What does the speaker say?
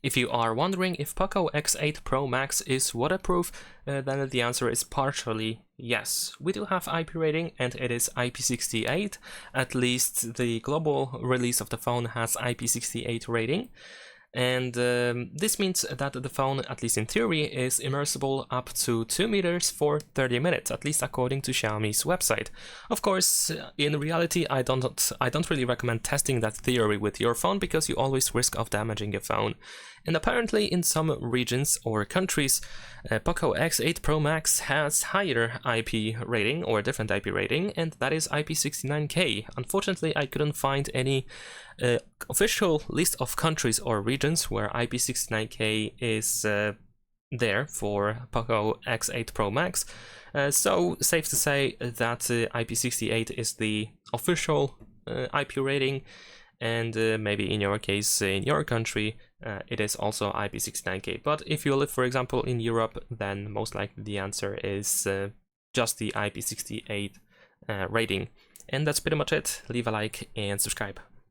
If you are wondering if POCO X8 Pro Max is waterproof, then the answer is partially yes. We do have IP rating and it is IP68, at least the global release of the phone has IP68 rating. And this means that the phone, at least in theory, is immersible up to 2 meters for 30 minutes, at least according to Xiaomi's website. Of course, in reality, I don't really recommend testing that theory with your phone because you always risk of damaging your phone. And apparently, in some regions or countries, POCO X8 Pro Max has higher IP rating or a different IP rating, and that is IP69K. Unfortunately, I couldn't find any official list of countries or regions where IP69K is there for POCO X8 Pro Max. So safe to say that IP68 is the official IP rating, and maybe in your case, in your country, it is also IP69K. But if you live, for example, in Europe, then most likely the answer is just the IP68 rating. And that's pretty much it. Leave a like and subscribe.